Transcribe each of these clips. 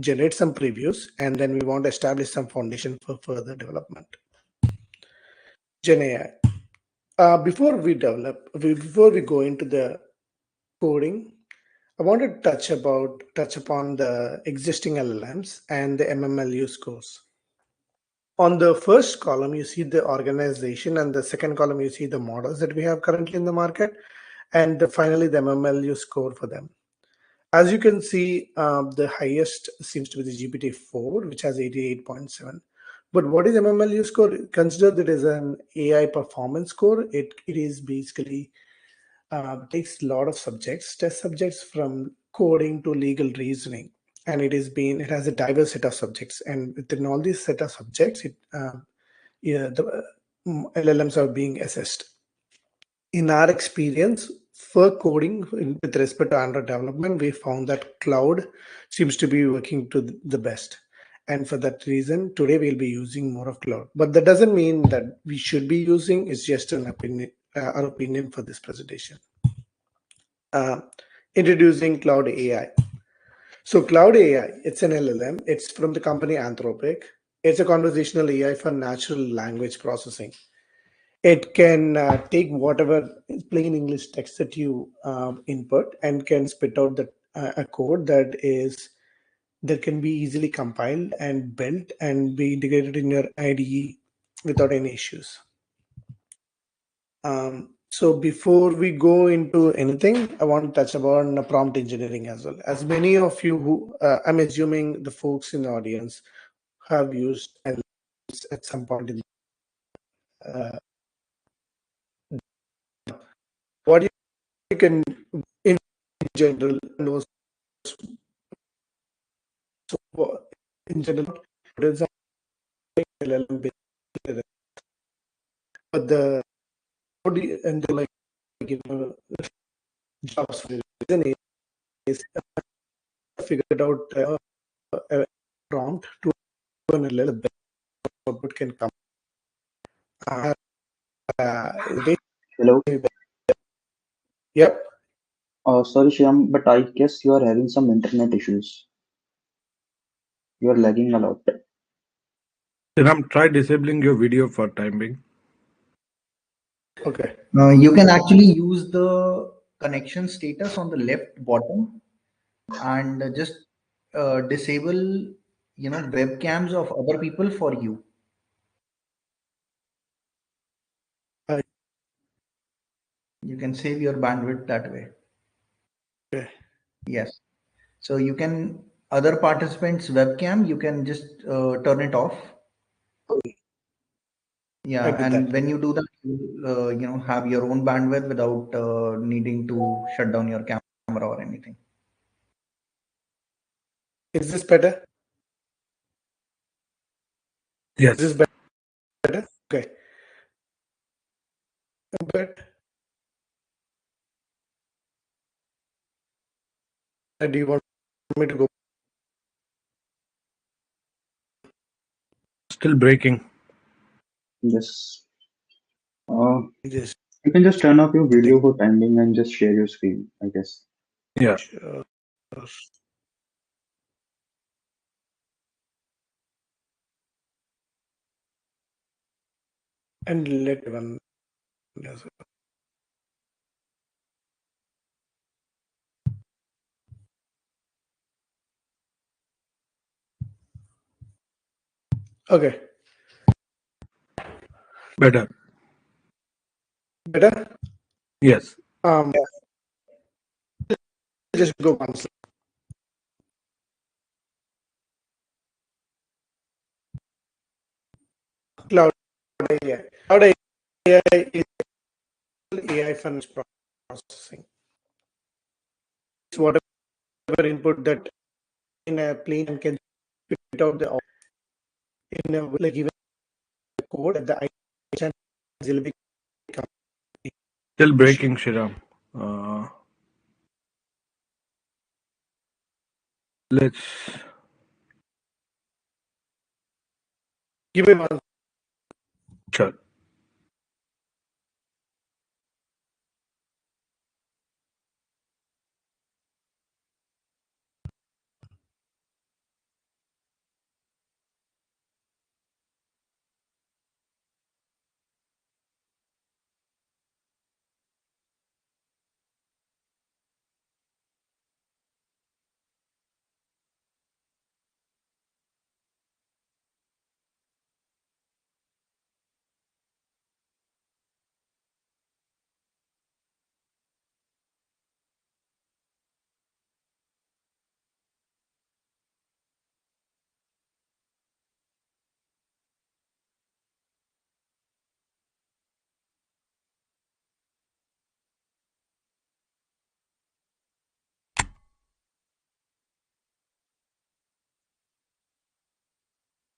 generate some previews, and then we want to establish some foundation for further development. Gen AI. Before we go into the coding, I want to touch upon the existing LLMs and the MMLU scores. On the first column, you see the organization, and the second column, you see the models that we have currently in the market, and finally the MMLU score for them. As you can see, the highest seems to be the GPT-4, which has 88.7. But what is MMLU score? Consider that as an AI performance score. It is basically takes a lot of subjects, test subjects from coding to legal reasoning, and it has a diverse set of subjects. And within all these set of subjects, the LLMs are being assessed. In our experience, for coding with respect to Android development, we found that cloud seems to be working to the best. And for that reason, today we'll be using more of cloud. But that doesn't mean that we should be using. It's just an opinion, our opinion for this presentation. Introducing Cloud AI. So Cloud AI, it's an LLM. It's from the company Anthropic. It's a conversational AI for natural language processing. It can take whatever plain English text that you input and can spit out a code that can be easily compiled and built and be integrated in your IDE without any issues. So before we go into anything, I want to touch upon prompt engineering as well. As many of you who, I'm assuming the folks in the audience have used LLMs at some point in what you can in general know. So in general, it is a LLM based, but the and the like jobs for reason is figured out a prompt to an LLM output can come. Hello. Yep. Sorry, Shyam, but I guess you are having some internet issues. You are lagging a lot. Ram, try disabling your video for time being. Okay. You can actually use the connection status on the left bottom and just disable, webcams of other people for you. You can save your bandwidth that way. Okay. Yes. So you can, other participants' webcam, you can just turn it off. Yeah, and when you do that, you have your own bandwidth without needing to shut down your camera or anything. Is this better? Yes. Is this better? Okay. But do you want me to go? Still breaking. Yes. Yes. You can just turn off your video for time being and just share your screen, I guess. Yeah. Sure. And let one. Okay. Better. Better? Yes. Just go one slide. Cloud AI. Cloud AI is AI for processing. It's whatever input that in a plane can spit out the in a like even the code at the IHN will be Still breaking, Shriram. Let's give me one. sure.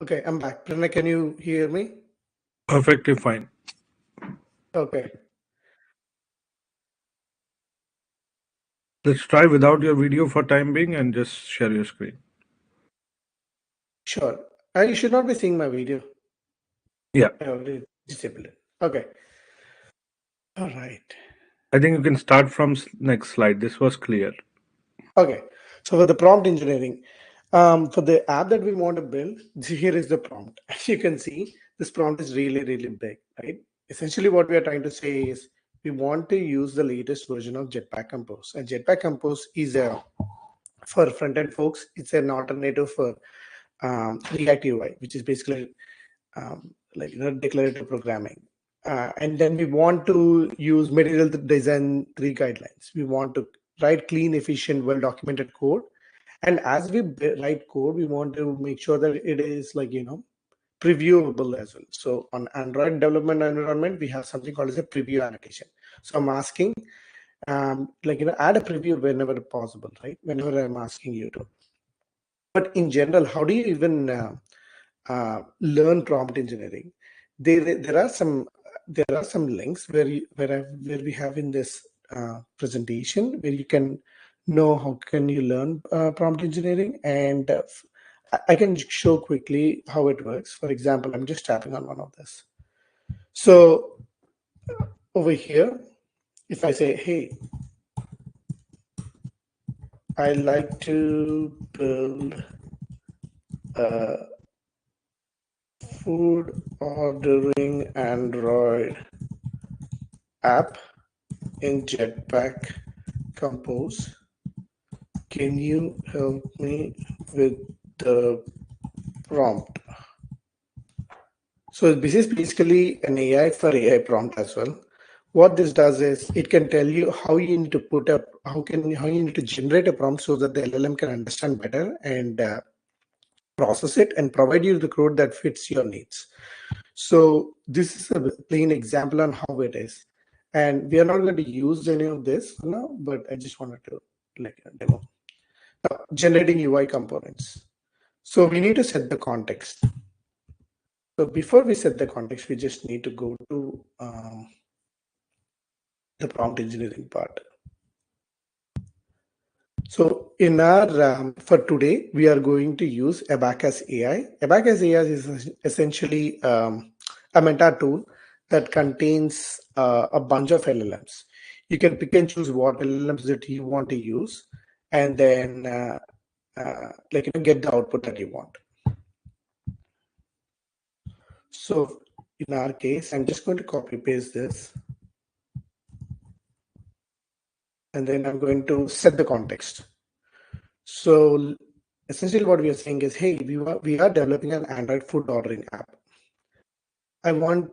Okay, I'm back. Pranay, can you hear me? Perfectly fine. Okay. Let's try without your video for time being and just share your screen. Sure. You should not be seeing my video. Yeah, I already disabled it. Okay. All right. I think you can start from next slide. This was clear. Okay. So for the prompt engineering, for the app that we want to build, here is the prompt. As you can see, this prompt is really, really big, right? Essentially, what we are trying to say is we want to use the latest version of Jetpack Compose. And Jetpack Compose is a for front-end folks, it's an alternative for React UI, which is basically like declarative programming. And then we want to use material design 3 guidelines. We want to write clean, efficient, well-documented code. And as we write code, we want to make sure that it is like, previewable as well. So on Android development environment, we have something called as a preview annotation. So I'm asking, add a preview whenever possible, right? Whenever I'm asking you to. But in general, how do you even learn prompt engineering? There are some links where we have in this presentation where you can know how can you learn prompt engineering, and I can show quickly how it works. For example, I'm just tapping on one of this. So over here, if I say, hey, I like to build a food ordering Android app in Jetpack Compose. Can you help me with the prompt? So this is basically an AI for AI prompt as well. What this does is it can tell you how you need to how you need to generate a prompt so that the LLM can understand better and process it and provide you the code that fits your needs. So this is a plain example on how it is. And we are not going to use any of this for now, but I just wanted to like demo. Now, generating UI components. So we need to set the context. So before we set the context, we just need to go to the prompt engineering part. So in our for today, we are going to use Abacus AI. Abacus AI is essentially a meta tool that contains a bunch of LLMs. You can pick and choose what LLMs that you want to use, and then get the output that you want. So in our case, I'm just going to copy paste this, and then I'm going to set the context. So essentially what we are saying is, hey, we are developing an Android food ordering app. I want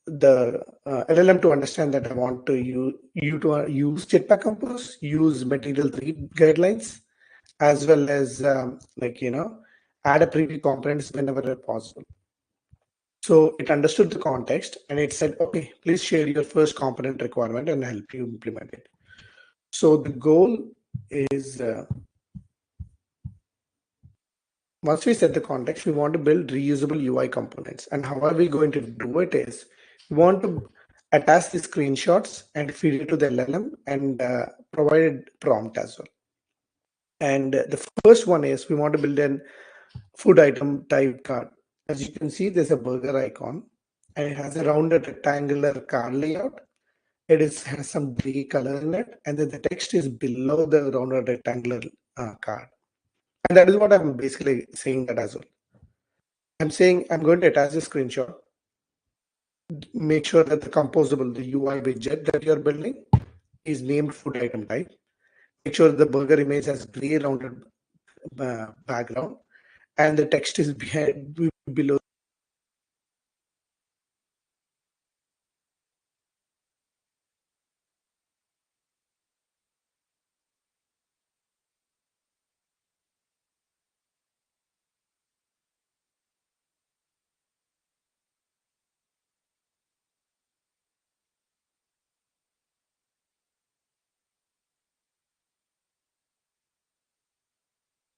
the LLM to understand that I want to you to use Jetpack Compose, use Material 3 guidelines, as well as add a preview components whenever possible. So it understood the context and it said, okay, please share your first component requirement and help you implement it. So the goal is once we set the context, we want to build reusable UI components. And how are we going to do it is we want to attach the screenshots and feed it to the LLM and provide prompt as well. And the first one is we want to build an food item type card. As you can see, there's a burger icon and it has a rounded rectangular card layout. Has some gray color in it, and then the text is below the rounded rectangular card. And that is what I'm basically saying that as well. I'm saying I'm going to attach a screenshot. Make sure that the composable, the UI widget that you're building is named food item type. Make sure the burger image has gray rounded background and the text is below.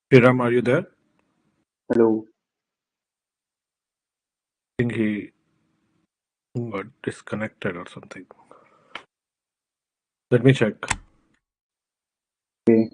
Hiram, are you there? Hello. think he got disconnected or something. Let me check. Okay.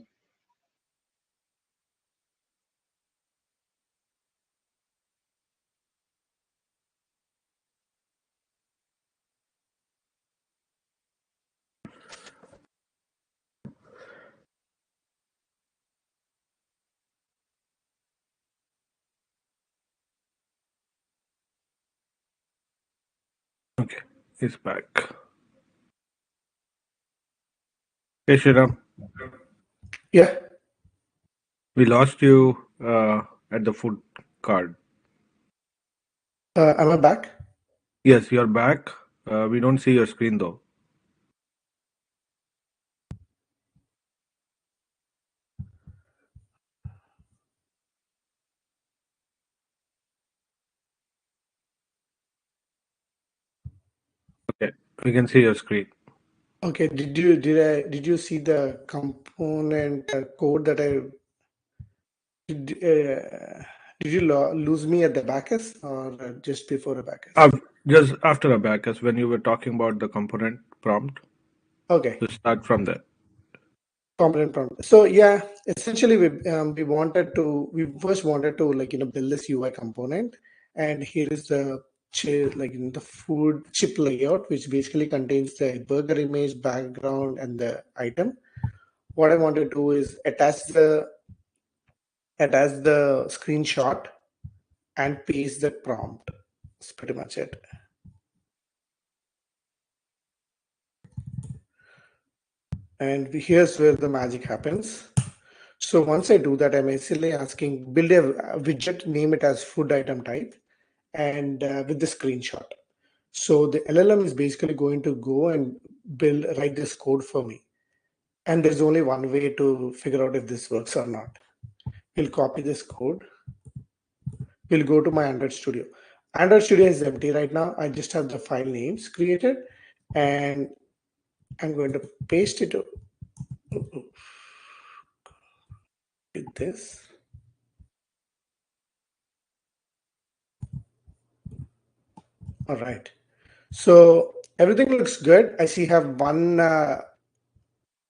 Okay, he's back. Hey, Shriram, Yeah. we lost you at the food card. Am I back? Yes, you're back. We don't see your screen though. Okay, we can see your screen. Okay. Did you see the component code that I did you lose me at the backers or just before the backers? Just after a back, as when you were talking about the component prompt, Okay. to start from there. Component prompt. So yeah, essentially we first wanted to build this UI component, and here is the the food chip layout, which basically contains the burger image, background, and the item. What I want to do is attach the screenshot and paste the prompt. That's pretty much it. And here's where the magic happens. So once I do that, I'm basically asking build a widget, name it as food item type, and with the screenshot. So the LLM is basically going to go and write this code for me. And there's only one way to figure out if this works or not. We'll copy this code. We'll go to my Android Studio. Android Studio is empty right now. I just have the file names created, and I'm going to paste it with this. All right. So everything looks good. I see have one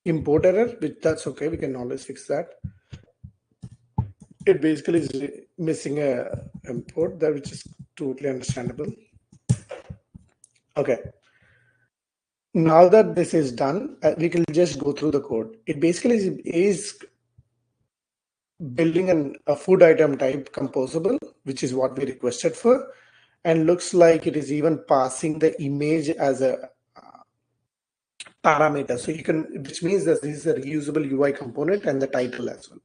import error, which that's okay. We can always fix that. It basically is missing a import there, which is totally understandable. Okay. Now that this is done, we can just go through the code. It basically is building a food item type composable, which is what we requested for, and looks like it is even passing the image as a parameter. So you can, which means that this is a reusable UI component and the title as well.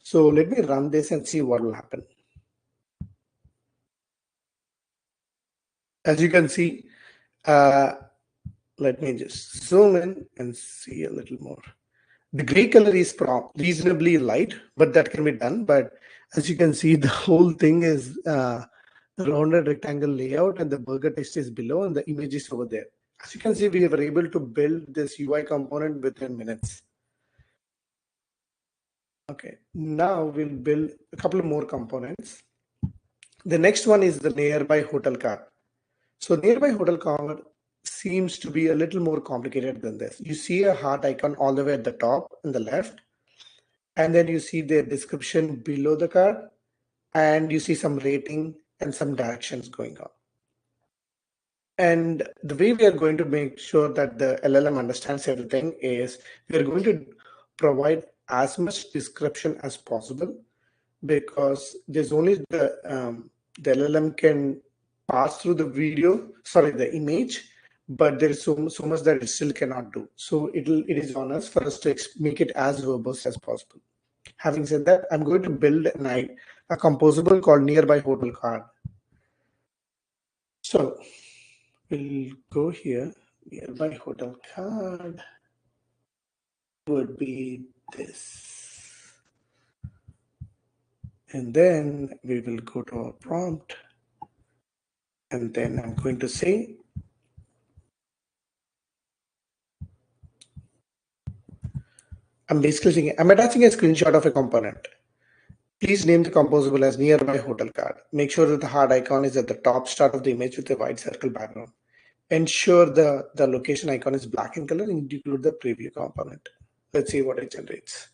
So let me run this and see what will happen. As you can see, let me just zoom in and see a little more. The gray color is reasonably light, but that can be done. But as you can see, the whole thing is rounded rectangle layout, and the burger text is below and the image is over there. As you can see, we were able to build this UI component within minutes. Okay, now we'll build a couple of more components. The next one is the nearby hotel card. So nearby hotel card seems to be a little more complicated than this. You see a heart icon all the way at the top on the left, and then you see the description below the card, and you see some rating and some directions going on. And the way we are going to make sure that the LLM understands everything is we are going to provide as much description as possible, because there's only the LLM can pass through the image, but there is so much that it still cannot do. So it is on us for us to make it as verbose as possible. Having said that, I'm going to build a composable called nearby hotel card. So we'll go here. Nearby hotel card would be this. And then we will go to our prompt. And then I'm going to say, I'm basically saying, I'm attaching a screenshot of a component. Please name the composable as nearby hotel card. Make sure that the heart icon is at the top start of the image with a white circle background. Ensure the location icon is black in color and include the preview component. Let's see what it generates.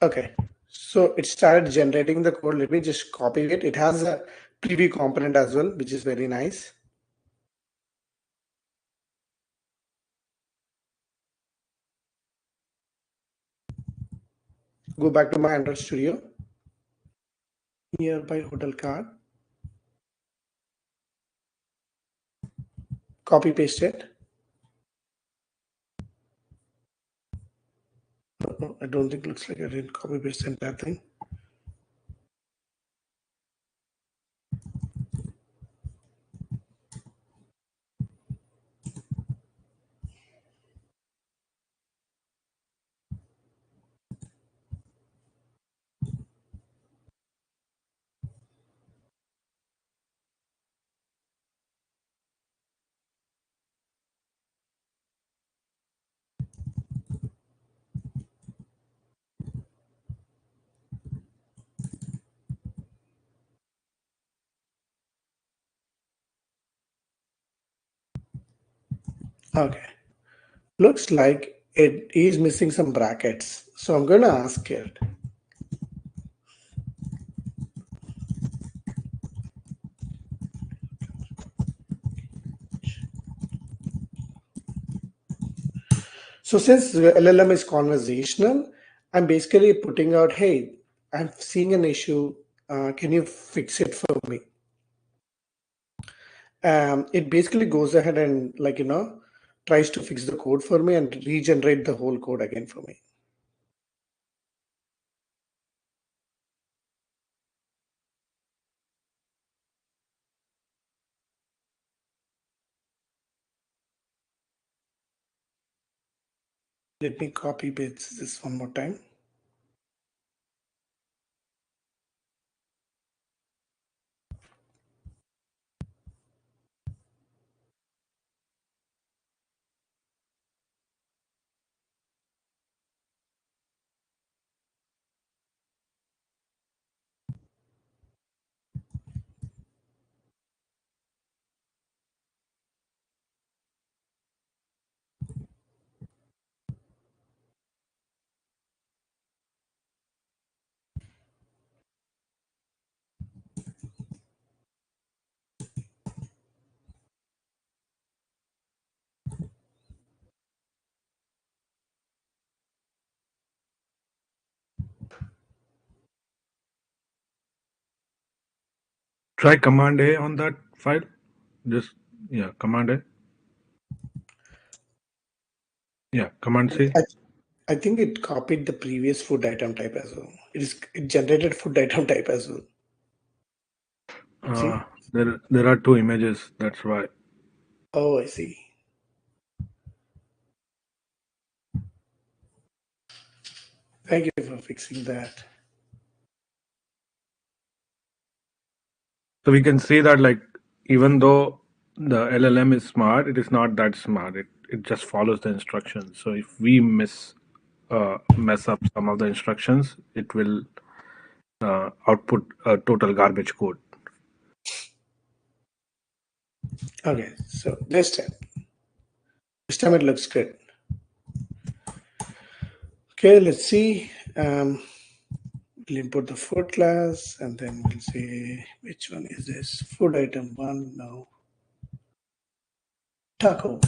Okay, so it started generating the code. Let me just copy it. It has a preview component as well, which is very nice. Go back to my Android Studio. Nearby hotel card. Copy paste it. No, I don't think it looks like I didn't copy paste the entire thing. Okay, looks like it is missing some brackets. So I'm going to ask it. So since the LLM is conversational, I'm basically putting out, hey, I'm seeing an issue. Can you fix it for me? It basically goes ahead and tries to fix the code for me and regenerate the whole code again for me. Let me copy paste this one more time. Try Command A on that file. Just Command A. Yeah, Command C. I think it copied the previous food item type as well. It generated food item type as well. See? There are two images. That's why. Oh, I see. Thank you for fixing that. So we can see that even though the LLM is smart, it is not that smart. It just follows the instructions. So if we mess up some of the instructions, it will output a total garbage code. Okay, so this time it looks good. Okay, let's see. We'll import the food class and then we'll say which one is this? Food item one, no. Taco.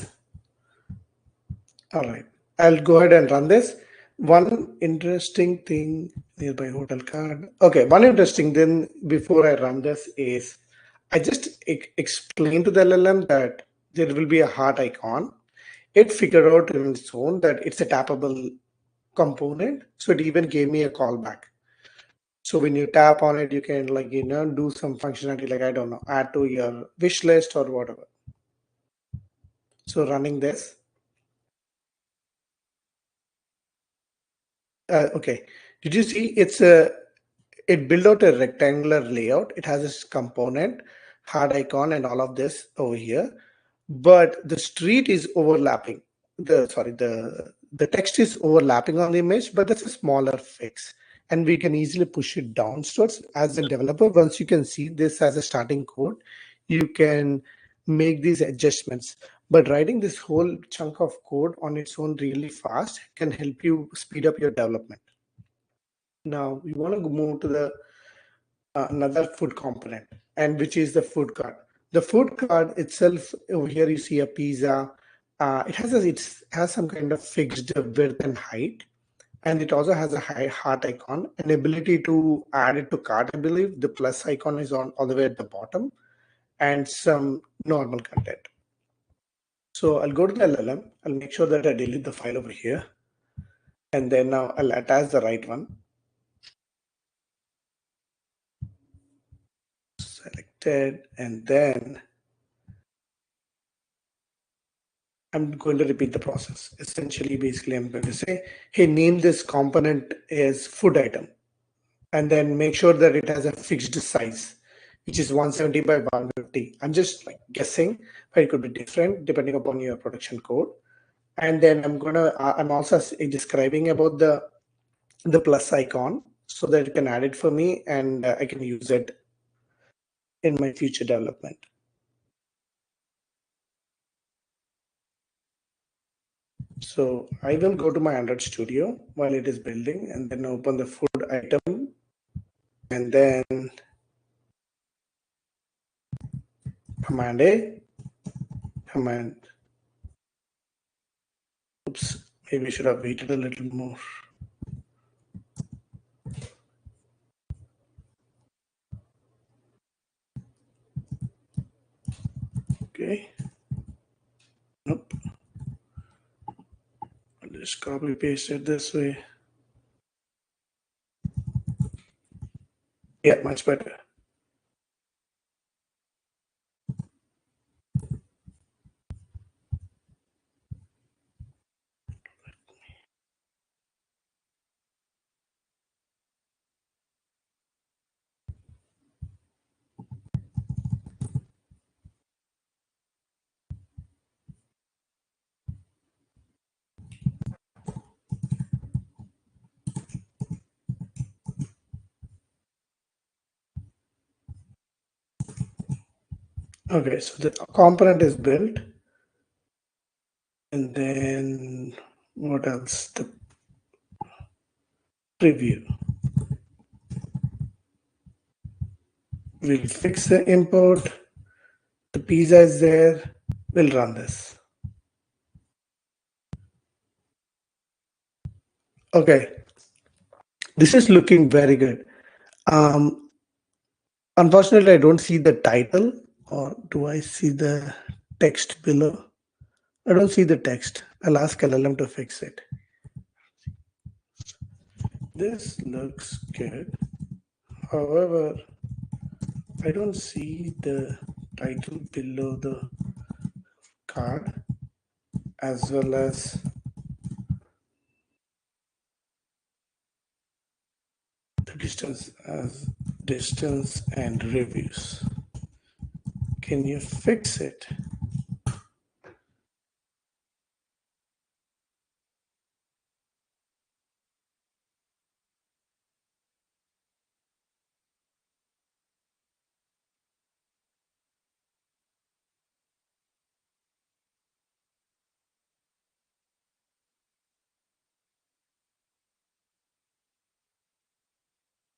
All right, I'll go ahead and run this. One interesting thing nearby hotel card. Okay, one interesting thing before I run this is I just explained to the LLM that there will be a heart icon. It figured out in its own that it's a tappable component. So it even gave me a callback. So when you tap on it, you can do some functionality like, I don't know, add to your wish list or whatever. So running this. Okay. Did you see it built out a rectangular layout. It has this component, hard icon, and all of this over here. But the street is overlapping. The text is overlapping on the image, but that's a smaller fix. And we can easily push it downwards as a developer. Once you can see this as a starting code, you can make these adjustments. But writing this whole chunk of code on its own really fast can help you speed up your development. Now we want to move to the another food component, and which is the food card. The food card itself, over here you see a pizza. It has some kind of fixed width and height, and it also has a high heart icon, an ability to add it to cart. I believe the plus icon is on all the way at the bottom, and some normal content. So I'll go to the LLM. I'll make sure that I delete the file over here, and then now I'll attach the right one. Selected, and then I'm going to repeat the process. Essentially, basically, I'm going to say, hey, name this component as food item, and then make sure that it has a fixed size, which is 170 by 150. I'm just like guessing, but it could be different depending upon your production code. And then I'm also describing about the plus icon so that you can add it for me, and I can use it in my future development. So I will go to my Android Studio while it is building, and then open the food item, and then Command A, Command. Oops, maybe I should have waited a little more. Okay. Nope. I'll just copy paste it this way. Yeah, much better. Okay, so the component is built, and then what else? The preview. We'll fix the import. The pizza is there. We'll run this. Okay, this is looking very good. Unfortunately, I don't see the title, or do I see the text below? I don't see the text. I'll ask LLM to fix it. This looks good. However, I don't see the title below the card, as well as the distance and reviews. Can you fix it?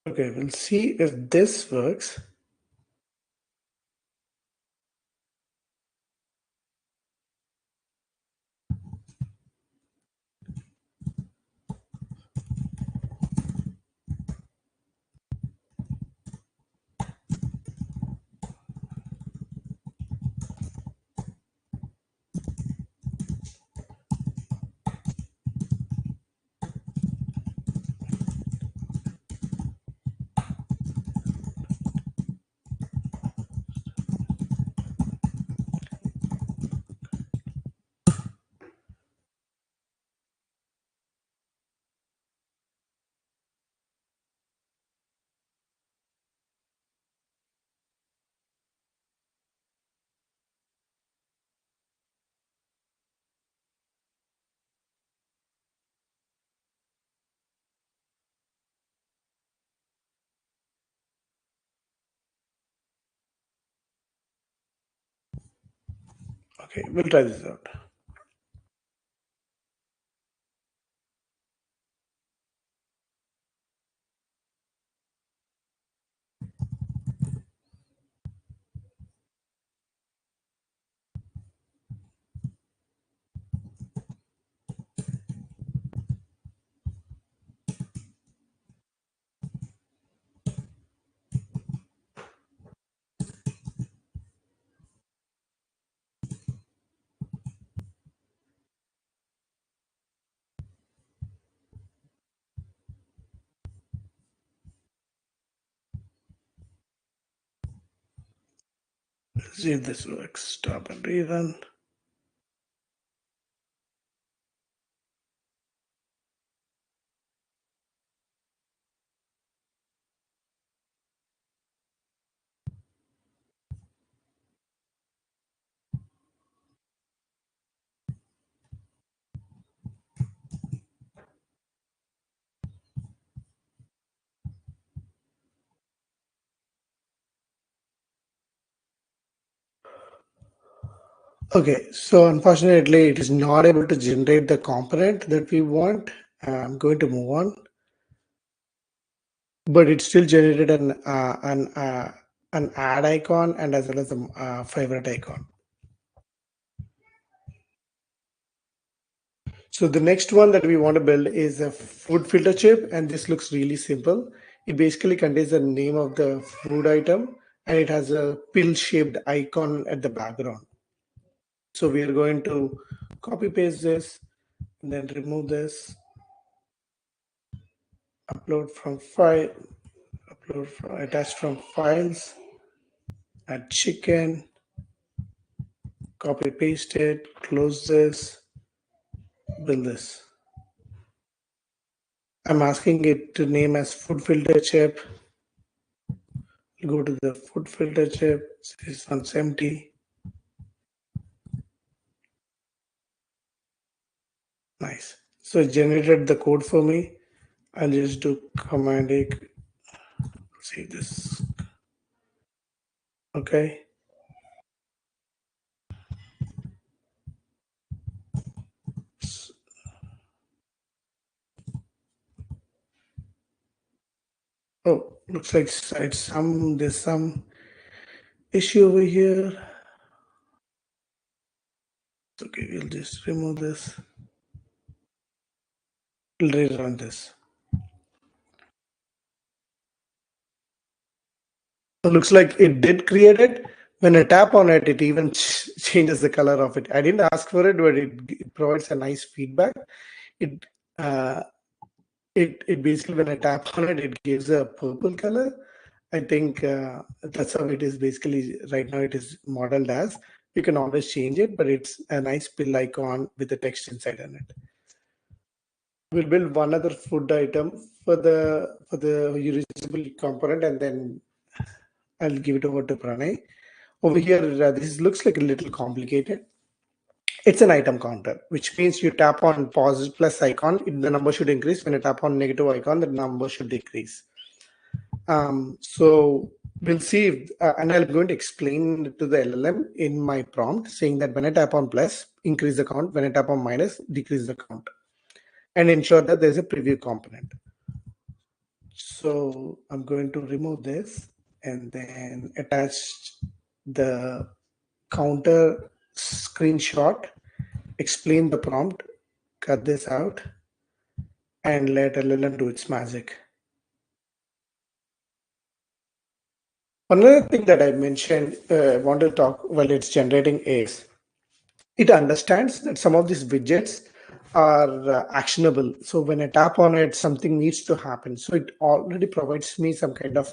Okay, we'll see if this works. Okay, we'll try this out. Let's see if this works. Stop and rerun. Okay, so unfortunately, it is not able to generate the component that we want. I'm going to move on, but it still generated an add icon and as well as a favorite icon. So the next one that we want to build is a food filter chip, and this looks really simple. It basically contains the name of the food item, and it has a pill-shaped icon at the background. So we are going to copy paste this, and then remove this, upload from file, attach from files, add chicken, copy paste it, close this, build this. I'm asking it to name as food filter chip. Go to the food filter chip, this one's empty. Nice. So it generated the code for me. I'll just do command A, see this. Okay. Oh, looks like there's some issue over here. Okay, we'll just remove this. We'll rerun this. It looks like it did create it. When I tap on it, it even changes the color of it. I didn't ask for it, but it provides a nice feedback. It uh, it basically, when I tap on it, it gives a purple color. I think that's how it is basically right now. It is modeled as. You can always change it, but it's a nice pill icon with the text inside on it. We'll build one other food item for the reusable component, and then I'll give it over to Pranay. Over here, this looks like a little complicated. It's an item counter, which means you tap on positive plus icon, the number should increase. When you tap on negative icon, the number should decrease. So we'll see if, and I'm going to explain to the LLM in my prompt, saying that when I tap on plus, increase the count. When I tap on minus, decrease the count, and ensure that there's a preview component. So I'm going to remove this and then attach the counter screenshot, explain the prompt, cut this out, and let LLM do its magic. Another thing that I mentioned, I want to talk while it's generating is it understands that some of these widgets are actionable. So when I tap on it, something needs to happen. So it already provides me some kind of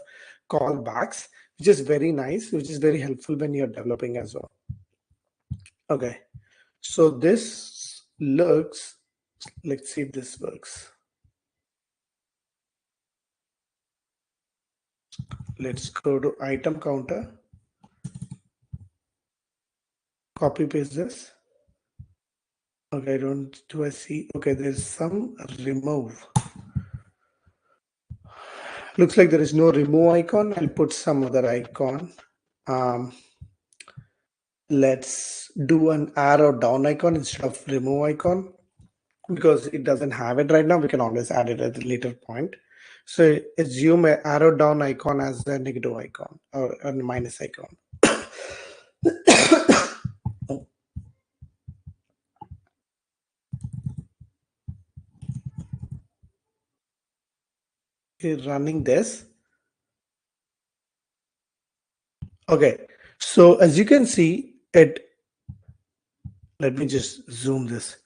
callbacks, which is very nice, which is very helpful when you're developing as well. Okay, so this looks, let's see if this works. Let's go to item counter, copy paste this. Okay, do I see? Okay, there's some remove. Looks like there is no remove icon. I'll put some other icon. let's do an arrow down icon instead of remove icon, because it doesn't have it right now. We can always add it at a later point. So assume an arrow down icon as a negative icon or a minus icon. Running this. Okay, so as you can see, let me just zoom this.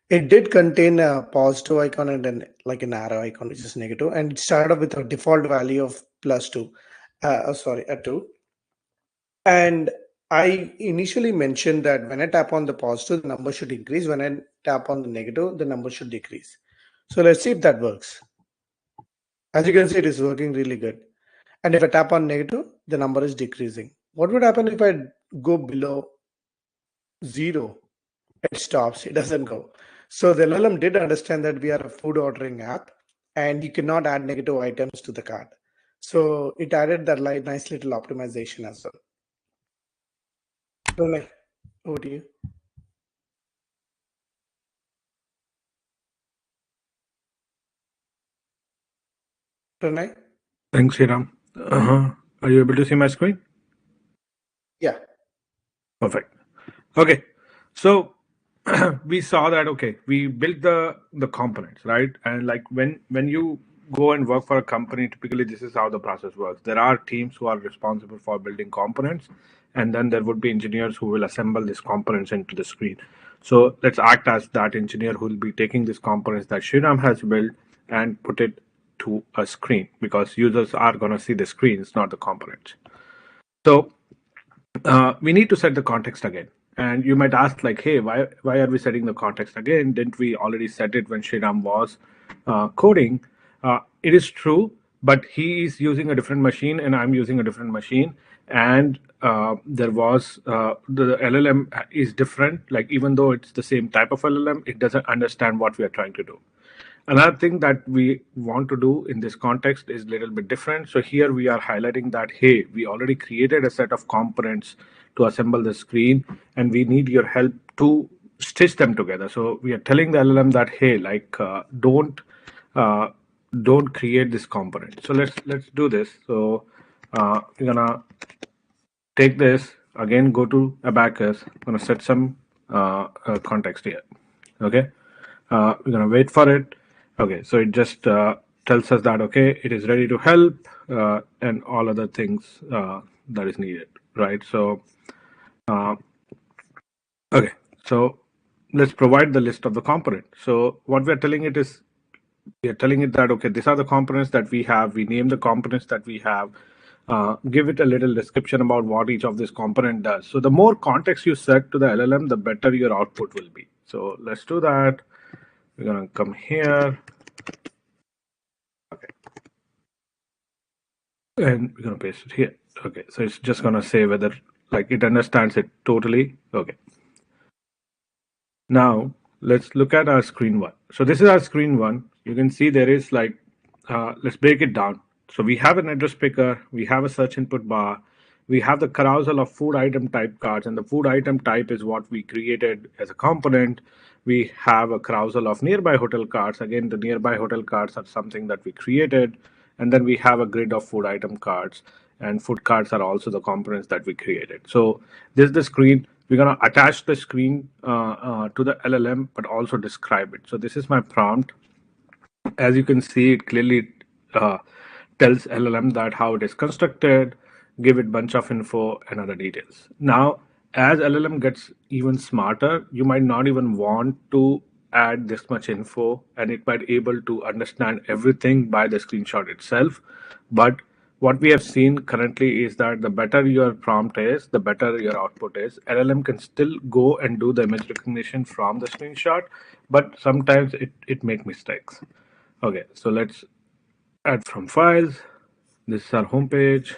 It did contain a positive icon and then like an arrow icon, which is negative, and it started off with a default value of +2. A 2. And I initially mentioned that when I tap on the positive, the number should increase. When I tap on the negative, the number should decrease. So let's see if that works. As you can see, it is working really good. And if I tap on negative, the number is decreasing. What would happen if I go below 0? It stops, it doesn't go. So the LLM did understand that we are a food ordering app and you cannot add negative items to the cart. So it added that nice little optimization as well. Pranay, over to you. Pranay? Thanks, Hiram. Are you able to see my screen? Yeah. Perfect. Okay, so we saw that, okay, we built the components, right? And like when you go and work for a company, typically this is how the process works. There are teams who are responsible for building components, and then there would be engineers who will assemble these components into the screen. So let's act as that engineer who will be taking these components that Shriram has built and put it to a screen, because users are going to see the screens, not the components. So we need to set the context again. And you might ask, like, hey, why are we setting the context again? Didn't we already set it when Sriram was coding? It is true, but he is using a different machine and I'm using a different machine. And there was the LLM is different. Like, even though it's the same type of LLM, it doesn't understand what we are trying to do. Another thing that we want to do in this context is a little bit different. So here we are highlighting that, hey, we already created a set of components to assemble the screen, and we need your help to stitch them together. So we are telling the LLM that, hey, like don't create this component. So let's do this. So we're gonna take this again, go to Abacus. I'm gonna set some context here. Okay, we're gonna wait for it. Okay, so it just tells us that, okay, it is ready to help and all other things that is needed, right? So okay, so let's provide the list of the component. So what we're telling it is, we are telling it that, okay, these are the components that we have. We name the components that we have. Give it a little description about what each of this component does. So the more context you set to the LLM, the better your output will be. So let's do that. We're gonna come here. Okay. And we're gonna paste it here. Okay, so it's just gonna say whether like it understands it totally. Okay. Now let's look at our screen one. So this is our screen one. You can see there is like, let's break it down. So we have an address picker, we have a search input bar, we have the carousel of food item type cards, and the food item type is what we created as a component. We have a carousel of nearby hotel cards. Again, the nearby hotel cards are something that we created. And then we have a grid of food item cards, and food cards are also the components that we created. So this is the screen. We're going to attach the screen to the LLM, but also describe it. So this is my prompt. As you can see, it clearly tells LLM that how it is constructed, give it bunch of info and other details. Now, as LLM gets even smarter, you might not even want to add this much info, and it might able to understand everything by the screenshot itself. But what we have seen currently is that the better your prompt is, the better your output is. LLM can still go and do the image recognition from the screenshot, but sometimes it make mistakes. Okay, so let's add from files. This is our homepage,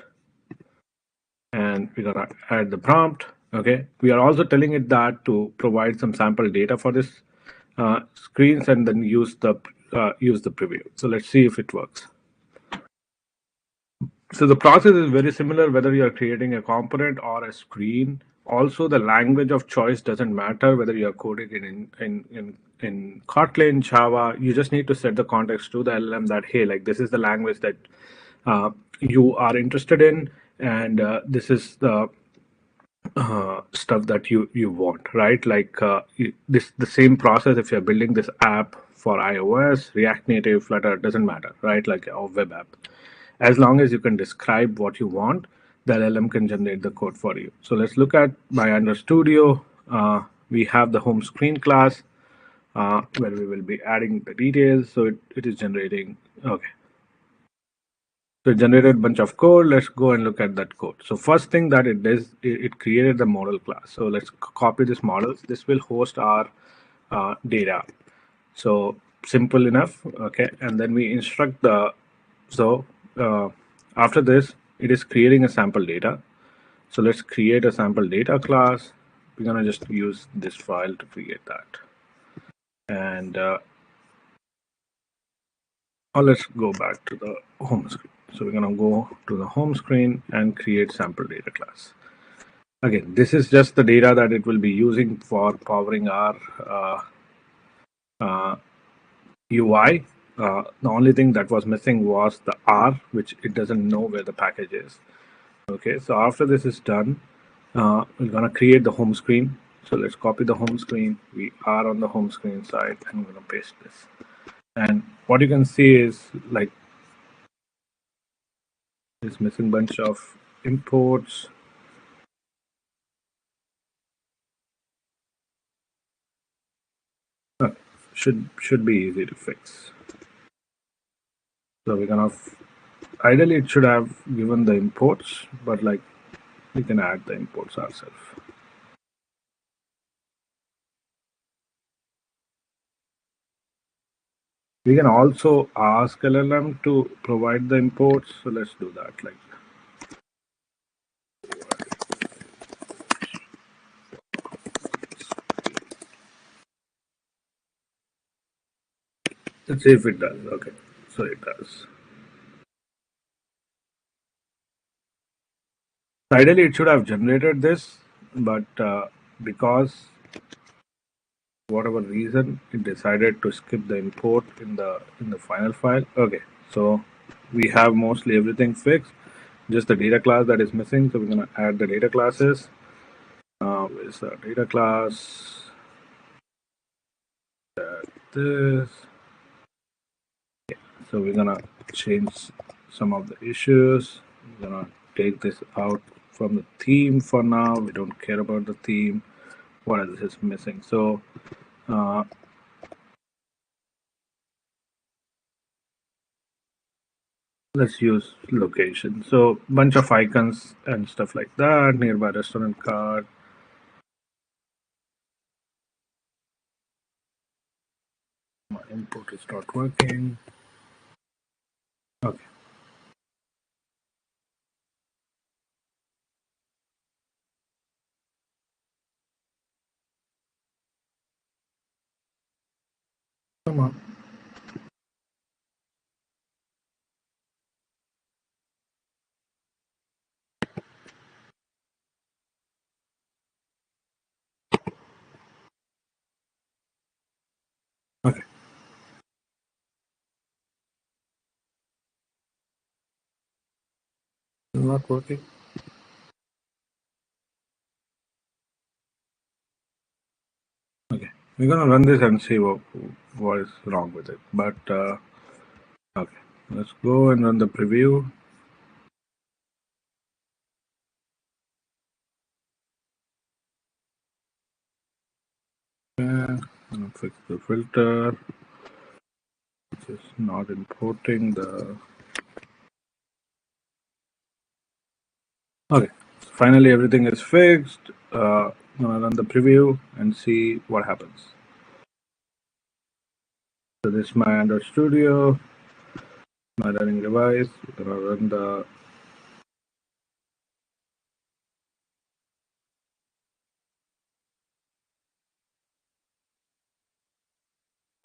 and we're gonna add the prompt. Okay, we are also telling it that to provide some sample data for this screens, and then use the preview. So let's see if it works. So the process is very similar whether you are creating a component or a screen also the language of choice doesn't matter whether you're coding in Kotlin, Java. You just need to set the context to the LLM that, hey, like this is the language that you are interested in, and this is the stuff that you want, right? Like this the same process if you're building this app for iOS, React Native, Flutter, doesn't matter, right? Like a web app, as long as you can describe what you want, the LLM can generate the code for you. So let's look at my under studio. We have the home screen class where we will be adding the details. So it is generating. Okay, so it generated a bunch of code. Let's go and look at that code. So first thing that it does, it created the model class. So let's copy this model. This will host our data. So simple enough. Okay, and then we instruct the. So after this, it is creating a sample data. So let's create a sample data class. We're gonna just use this file to create that. And let's go back to the home screen. So we're gonna go to the home screen and create sample data class. Again, this is just the data that it will be using for powering our UI. The only thing that was missing was the R, which it doesn't know where the package is. Okay, so after this is done, we're gonna create the home screen. So let's copy the home screen. We are on the home screen side, and we're gonna paste this. And what you can see is like it's missing bunch of imports. Should be easy to fix. So we're gonna ideally it should have given the imports, but like we can add the imports ourselves. We can also ask LLM to provide the imports. So let's do that. Like let's see if it does. Okay, so it does. Ideally, it should have generated this, but because whatever reason, it decided to skip the import in the final file. Okay, so we have mostly everything fixed. Just the data class that is missing. So we're gonna add the data classes. Where's the data class? This. So we're gonna change some of the issues. We're gonna take this out from the theme for now. We don't care about the theme. What else is missing? So let's use location. So bunch of icons and stuff like that. Nearby restaurant card. My input is not working. Okay. Come on. Okay. It's not working. Okay. We're gonna run this and see what is wrong with it. But okay. Let's go and run the preview. Yeah, I'll fix the filter. It's just not importing the. Okay. Finally, everything is fixed. I'm gonna run the preview and see what happens. So this is my Android Studio, my running device. We're gonna run the.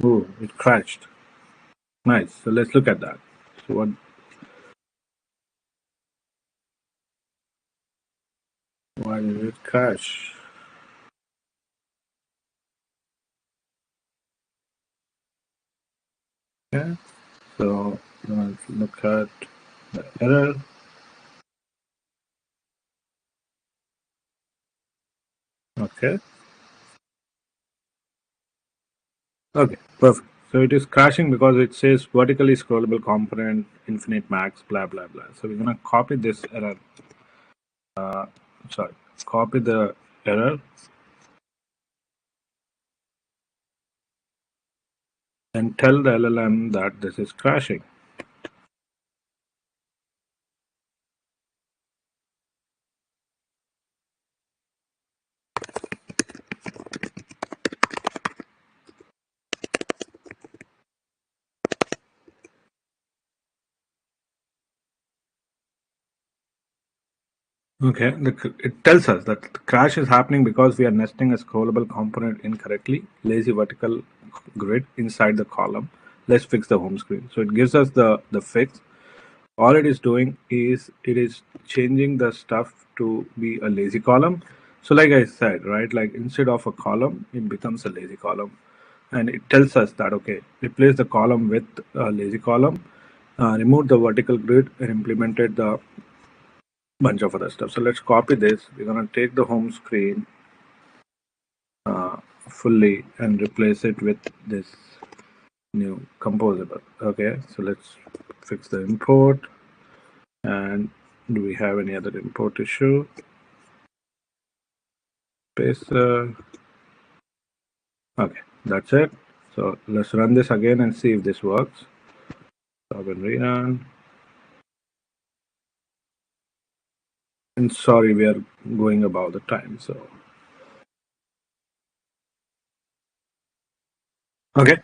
Oh, it crashed. Nice. So let's look at that. So what Why did it crash? Okay, so let's look at the error. Okay, okay, perfect. So it is crashing because it says vertically scrollable component, infinite max, blah blah blah. So we're gonna copy this error. Sorry, copy the error and tell the LLM that this is crashing. Okay, it tells us that the crash is happening because we are nesting a scrollable component incorrectly, lazy vertical grid inside the column. Let's fix the home screen. So it gives us the fix. All it is doing is it is changing the stuff to be a lazy column. So like I said, right, like instead of a column, it becomes a lazy column. And it tells us that, okay, replace the column with a lazy column, remove the vertical grid and implemented the bunch of other stuff. So let's copy this. We're gonna take the home screen fully and replace it with this new composable. Okay, so let's fix the import. And do we have any other import issue? Paste. Okay, that's it. So let's run this again and see if this works. Stop and rerun. And sorry, we are going above the time. So okay,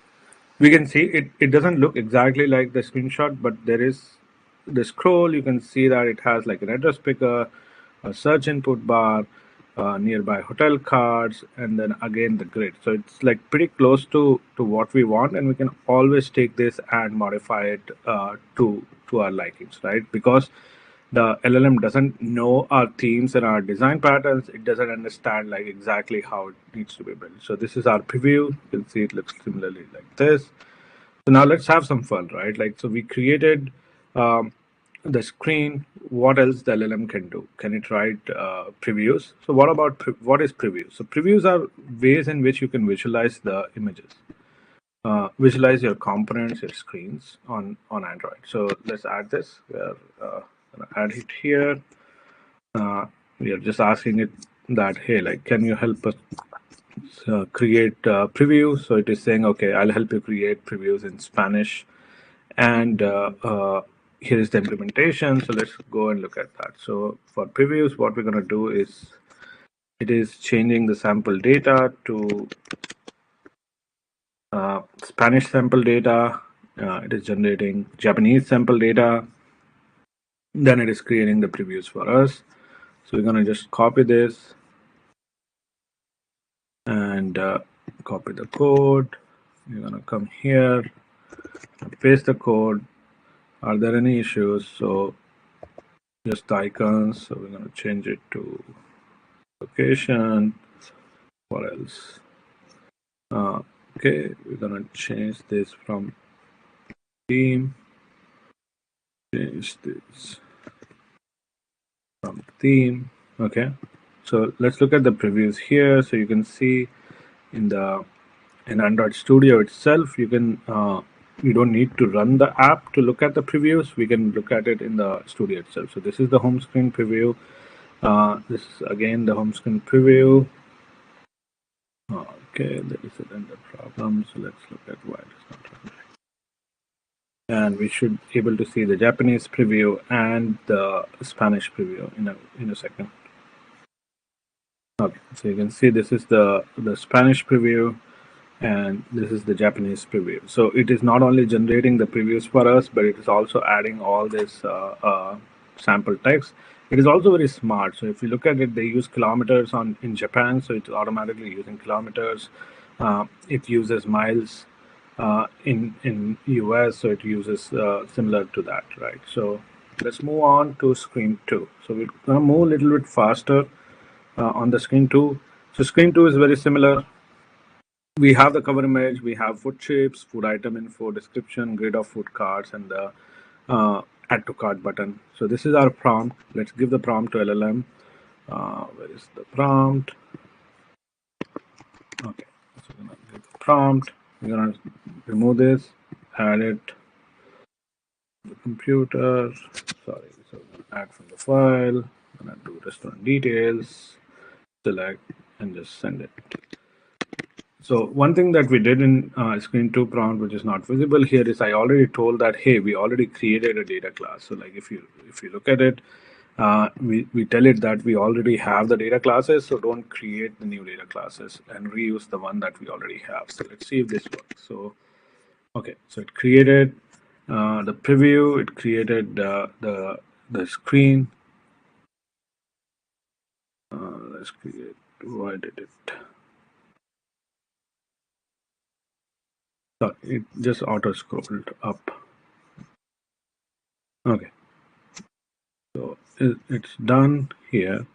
we can see it doesn't look exactly like the screenshot, but there is the scroll. You can see that it has like an address picker, a search input bar, nearby hotel cards, and then again the grid. So it's like pretty close to what we want, and we can always take this and modify it to our likings, right? Because the LLM doesn't know our themes and our design patterns. It doesn't understand like exactly how it needs to be built. So this is our preview. You can see it looks similarly like this. So now let's have some fun, right? Like, so we created the screen. What else the LLM can do? Can it write previews? So what about what is previews? So previews are ways in which you can visualize the images, visualize your components, your screens on Android. So let's add this. We're gonna add it here. We are just asking it that, hey, like, can you help us create previews? So it is saying, okay, I'll help you create previews in Spanish, and here is the implementation. So let's go and look at that. So for previews, what we're going to do is it is changing the sample data to Spanish sample data. It is generating Japanese sample data. Then it is creating the previews for us. So we're going to just copy this and copy the code. You're going to come here, paste the code. Are there any issues? So just the icons. So we're going to change it to location. What else? Okay, we're going to change this from theme. Change this from theme. Okay, so let's look at the previews here. So you can see in the in Android Studio itself, you don't need to run the app to look at the previews. We can look at it in the studio itself. So this is the home screen preview. This is again the home screen preview. Okay, there is a render problem. So let's look at why it is not running. And we should be able to see the Japanese preview and the Spanish preview in a second. Okay, so you can see this is the Spanish preview, and this is the Japanese preview. So it is not only generating the previews for us, but it is also adding all this sample text. It is also very smart. So if you look at it, they use kilometers in Japan, so it's automatically using kilometers. It uses miles in US, so it uses similar to that, right? So let's move on to screen 2. So we're gonna move a little bit faster. on the screen 2. So screen 2 is very similar. We have the cover image, we have food shapes, food item info, description, grid of food carts, and the add to cart button. So this is our prompt. Let's give the prompt to LLM. Where is the prompt? Okay, so we're gonna give the prompt. We're gonna remove this, add it to the computer. Sorry, so we're gonna add from the file. I'm gonna do restaurant details, select, and just send it. So one thing that we did in screen 2 prompt, which is not visible here, is I already told that, hey, we already created a data class. So like if you look at it, we tell it that we already have the data classes, so don't create the new data classes and reuse the one that we already have. So let's see if this works. So okay, so it created the preview, it created the screen. Let's create. Why did it? Sorry, it just auto scrolled up. Okay, so it's done here.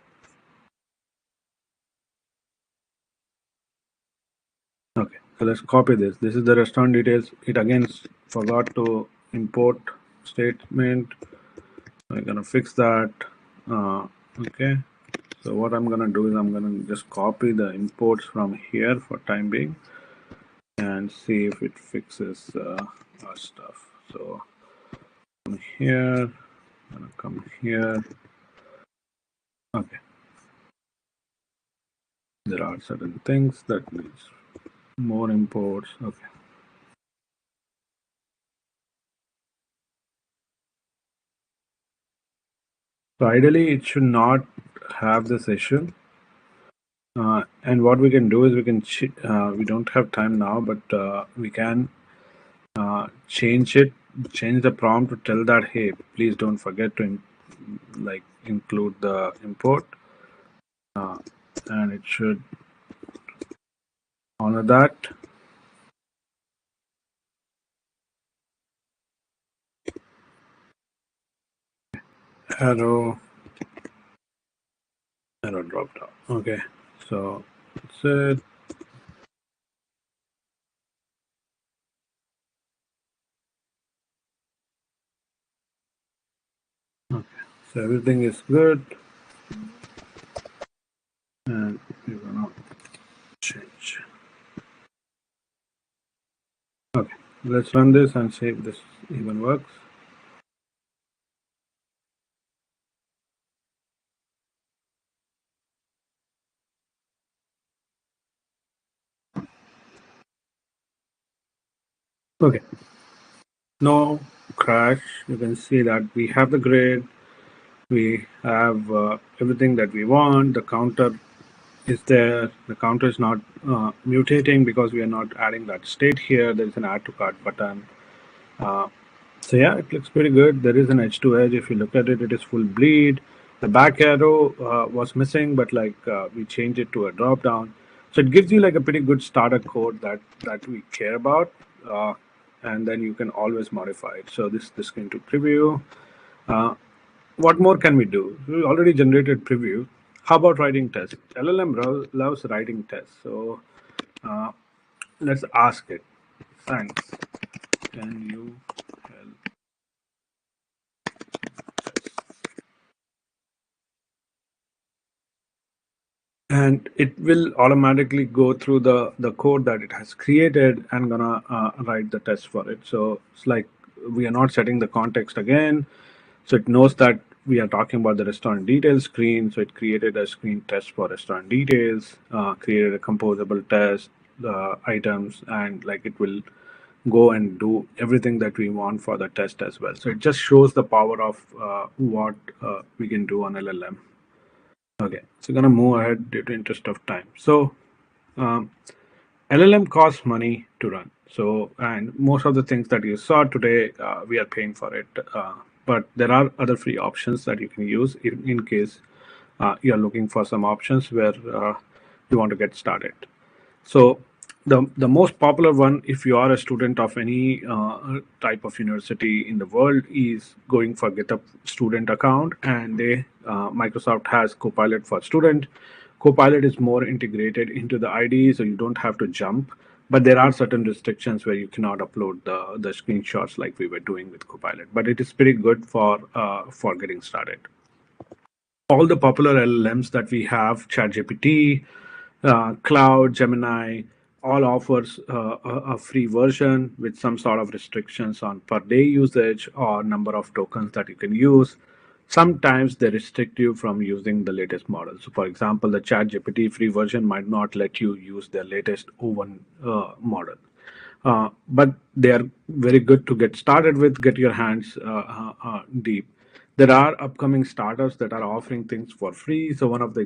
Okay, so let's copy this. This is the restaurant details. It again forgot to import statement. I'm gonna fix that. Okay, so what I'm gonna do is I'm gonna just copy the imports from here for time being and see if it fixes our stuff. So come here, I'm gonna come here. Okay, there are certain things that needs more imports. Okay. So ideally, it should not have this issue. And what we can do is we can we don't have time now, but we can change the prompt to tell that, hey, please don't forget to include the import, and it should honor that. Arrow drop down. Okay, so that's it. Okay, so everything is good, and we're gonna change. Okay, let's run this and see if this even works. Okay, no crash. You can see that we have the grid, we have everything that we want. The counter is there. The counter is not mutating because we are not adding that state here. There is an add to cart button. So yeah, it looks pretty good. There is an edge to edge. If you look at it, it is full bleed. The back arrow was missing, but we changed it to a drop down. So it gives you like a pretty good starter code that we care about, and then you can always modify it. So this screen to preview. What more can we do? We already generated preview. How about writing tests? LLM loves writing tests. So let's ask it. Thanks. Can you help? And it will automatically go through the code that it has created and gonna write the test for it. So it's like we are not setting the context again. So it knows that we are talking about the restaurant details screen. So it created a screen test for restaurant details, created a composable test, items, and like it will go and do everything that we want for the test as well. So it just shows the power of what we can do on LLM. Okay, so gonna move ahead due to interest of time. So um, LLM costs money to run. So, and most of the things that you saw today, we are paying for it. But there are other free options that you can use in case you're looking for some options where you want to get started. So the most popular one, if you are a student of any type of university in the world, is going for GitHub student account, and they Microsoft has Copilot for student. Copilot is more integrated into the IDE, so you don't have to jump. But there are certain restrictions where you cannot upload the screenshots like we were doing with Copilot. But it is pretty good for getting started. All the popular LLMs that we have, ChatGPT, Cloud, Gemini, all offers a free version with some sort of restrictions on per day usage or number of tokens that you can use. Sometimes they restrict you from using the latest model. So, for example, the ChatGPT free version might not let you use their latest O1 model. But they are very good to get started with, get your hands deep. There are upcoming startups that are offering things for free. So one of the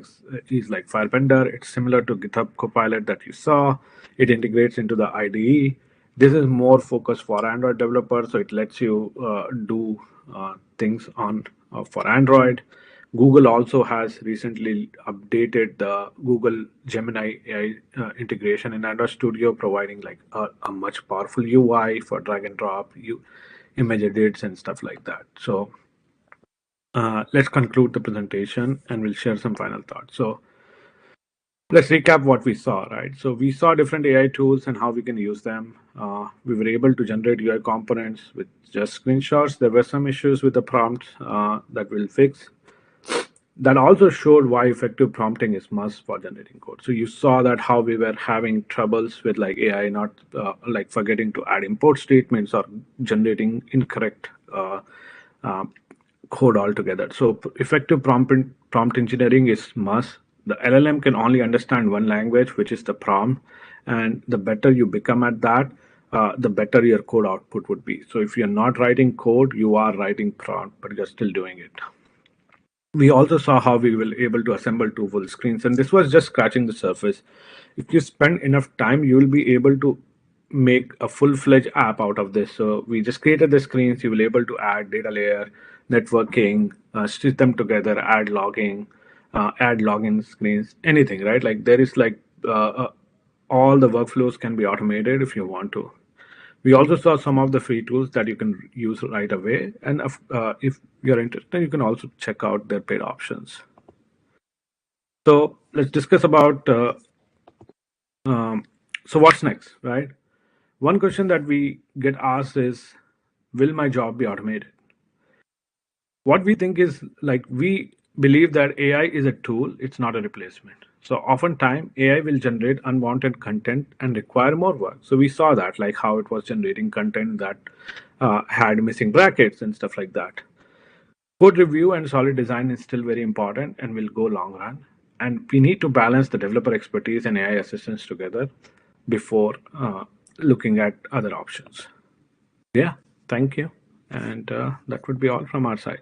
is like Firebender. It's similar to GitHub Copilot that you saw. It integrates into the IDE. This is more focused for Android developers, so it lets you do things on for Android. Google also has recently updated the Google Gemini AI integration in Android Studio, providing like a much powerful UI for drag and drop, image edits and stuff like that. So let's conclude the presentation and we'll share some final thoughts. So let's recap what we saw, right? So we saw different AI tools and how we can use them. We were able to generate UI components with just screenshots. There were some issues with the prompts that we'll fix. That also showed why effective prompting is must for generating code. So you saw that how we were having troubles with like AI not like forgetting to add import statements or generating incorrect uh, code altogether. So effective prompt engineering is must. The LLM can only understand one language, which is the prompt, and the better you become at that, the better your code output would be. So if you're not writing code, you are writing prompt, but you're still doing it. We also saw how we were able to assemble two full screens, and this was just scratching the surface. If you spend enough time, you will be able to make a full-fledged app out of this. So we just created the screens. You will able to add data layer, networking, stitch them together, add login screens, anything, right? Like there is like all the workflows can be automated if you want to. We also saw some of the free tools that you can use right away. And if you're interested, you can also check out their paid options. So let's discuss about, so what's next, right? One question that we get asked is, will my job be automated? What we think is like, we believe that AI is a tool, it's not a replacement. So oftentimes AI will generate unwanted content and require more work. So we saw that, like how it was generating content that had missing brackets and stuff like that. Code review and solid design is still very important and will go long run. And we need to balance the developer expertise and AI assistance together before looking at other options. Yeah, thank you. And that would be all from our side.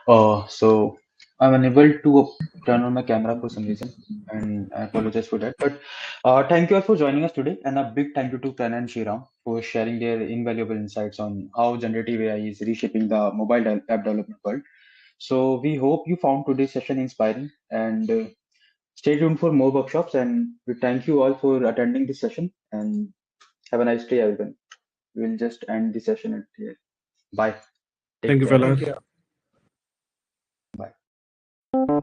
So I'm unable to turn on my camera for some reason, and I apologize for that. But thank you all for joining us today, and a big thank you to Pran and Shriram for sharing their invaluable insights on how generative AI is reshaping the mobile app development world. So we hope you found today's session inspiring, and stay tuned for more workshops. And we thank you all for attending this session, and have a nice day, everyone. We'll just end the session at here. Bye. Thank Take you, care. fellas. Thank you. Bye.